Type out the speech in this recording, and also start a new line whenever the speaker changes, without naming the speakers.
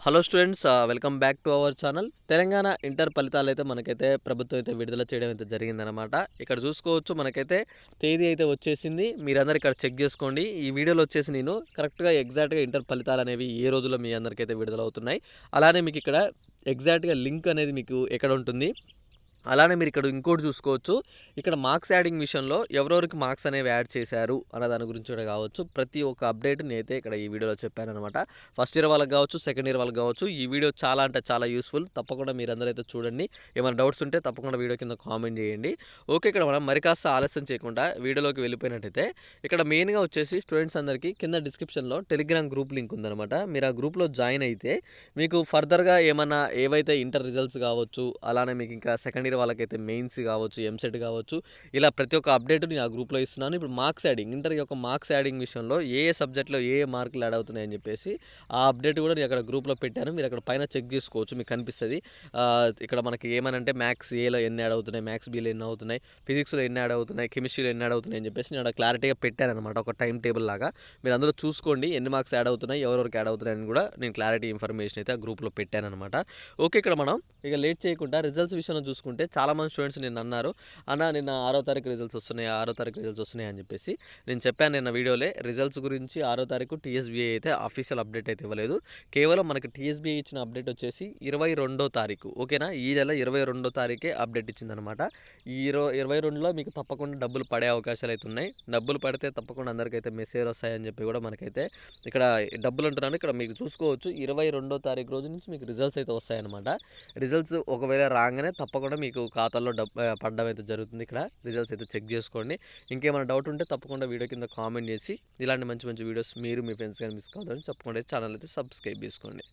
Hello students, welcome back to our channel. Telangana inter ఫలితాలు అయితే మనకైతే ప్రభుత్వం అయితే విడుదల చేయడం అయితే జరిగిందనమాట. ఇక్కడ చూసుకోవచ్చు, మనకైతే తేదీ అయితే వచ్చేసింది. మీరందరూ ఇక్కడ చెక్ చేసుకోండి. ఈ వీడియోలో వచ్చేసి నేను కరెక్ట్గా ఎగ్జాక్ట్గా ఇంటర్ ఫలితాలు అనేవి ఏ రోజుల్లో మీ అందరికైతే విడుదల అవుతున్నాయి. అలానే మీకు ఇక్కడ ఎగ్జాక్ట్గా లింక్ అనేది మీకు ఎక్కడ ఉంటుంది. అలానే మీరు ఇక్కడ ఇంకోటి చూసుకోవచ్చు, ఇక్కడ మార్క్స్ యాడింగ్ విషయంలో ఎవరెవరికి మార్క్స్ అనేవి యాడ్ చేశారు అన్న దాని గురించి కూడా కావచ్చు. ప్రతి ఒక్క అప్డేట్ నేనైతే ఇక్కడ ఈ వీడియోలో చెప్పాను అనమాట. ఫస్ట్ ఇయర్ వాళ్ళకి కావచ్చు, సెకండ్ ఇయర్ వాళ్ళకి కావచ్చు. ఈ వీడియో చాలా అంటే చాలా యూస్ఫుల్. తప్పకుండా మీరందరూ అయితే చూడండి. ఏమైనా డౌట్స్ ఉంటే తప్పకుండా వీడియో కింద కామెంట్ చేయండి. ఓకే, ఇక్కడ మనం మరి కాస్త ఆలస్యం చేయకుండా వీడియోలోకి వెళ్ళిపోయినట్టయితే ఇక్కడ మెయిన్గా వచ్చేసి స్టూడెంట్స్ అందరికీ కింద డిస్క్రిప్షన్లో టెలిగ్రామ్ గ్రూప్ లింక్ ఉందన్నమాట. మీరు ఆ గ్రూప్లో జాయిన్ అయితే మీకు ఫర్దర్గా ఏమన్నా ఏవైతే ఇంటర్ రిజల్ట్స్ కావచ్చు, అలానే మీకు ఇంకా సెకండ్ ఇయర్ వాళ్ళకైతే మెయిన్స్ కావచ్చు, ఎంసెట్ కావచ్చు, ఇలా ప్రతి ఒక్క అప్డేట్ నేను ఆ గ్రూప్లో ఇస్తున్నాను. ఇప్పుడు మార్క్స్ యాడింగ్, ఇంటర్ యొక్క మార్క్స్ యాడింగ్ విషయంలో ఏ సబ్జెక్ట్లో ఏ మార్కులు యాడ్ అవుతున్నాయని చెప్పేసి ఆ అప్డేట్ కూడా నేను అక్కడ గ్రూప్లో పెట్టాను. మీరు అక్కడ పైన చెక్ చేసుకోవచ్చు, మీకు కనిపిస్తుంది. ఇక్కడ మనకి ఏమనంటే మ్యాథ్స్ ఏలో ఎన్ని యాడ్ అవుతున్నాయి, మ్యాథ్స్ బీలో ఎన్ని అవుతున్నాయి, ఫిజిక్స్లో ఎన్ని యాడ్ అవుతున్నాయి, కెమిస్ట్రీలో ఎన్ని యాడ్ అవుతున్నాయి అని చెప్పేసి నేను అక్కడ క్లారిటీగా పెట్టాను అనమాట. ఒక టైం టేబుల్ లాగా మీరు అందరూ చూసుకోండి, ఎన్ని మార్క్స్ యాడ్ అవుతున్నాయి, ఎవరెవరికి యాడ్ అవుతున్నాయని కూడా నేను క్లారిటీ ఇన్ఫర్మేషన్ అయితే ఆ గ్రూప్లో పెట్టాను అనమాట. ఓకే, ఇక్కడ మనం ఇక లేట్ చేయకుండా రిజల్ట్స్ విషయంలో చూసుకుంటే చాలామంది స్టూడెంట్స్ నిన్న అన్నారు, అన్న నిన్న 6వ తారీఖు రిజల్ట్స్ వస్తున్నాయి, 6వ తారీఖు రిజల్ట్స్ వస్తున్నాయి అని చెప్పేసి. నేను చెప్పాను నిన్న వీడియోలే, రిజల్ట్స్ గురించి 6వ తారీఖు టీఎస్బీఐ అయితే అఫీషియల్ అప్డేట్ అయితే ఇవ్వలేదు. కేవలం మనకి టీఎస్బీఐ ఇచ్చిన అప్డేట్ వచ్చేసి 22వ తారీఖు, ఓకేనా, ఈ నెల 22వ తారీఖే అప్డేట్ ఇచ్చిందనమాట. ఈ 22లో మీకు తప్పకుండా డబ్బులు పడే అవకాశాలు అయితే ఉన్నాయి. డబ్బులు పడితే తప్పకుండా అందరికైతే మెసేజ్ వస్తాయని చెప్పి కూడా మనకైతే ఇక్కడ డబ్బులు అంటున్నాను. ఇక్కడ మీకు చూసుకోవచ్చు, 22వ తారీఖు రోజు నుంచి మీకు రిజల్ట్స్ అయితే వస్తాయన్నమాట. రిజల్ట్స్ ఒకవేళ రాగానే తప్పకుండా మీకు ఖాతాలో పడడం అయితే జరుగుతుంది. ఇక్కడ రిజల్ట్స్ అయితే చెక్ చేసుకోండి. ఇంకేమైనా డౌట్ ఉంటే తప్పకుండా వీడియో కింద కామెంట్ చేసి ఇలాంటి మంచి మంచి వీడియోస్ మీరు మీ ఫ్రెండ్స్ కానీ మిస్ కావాలని తప్పకుండా ఛానల్ అయితే సబ్స్క్రైబ్ చేసుకోండి.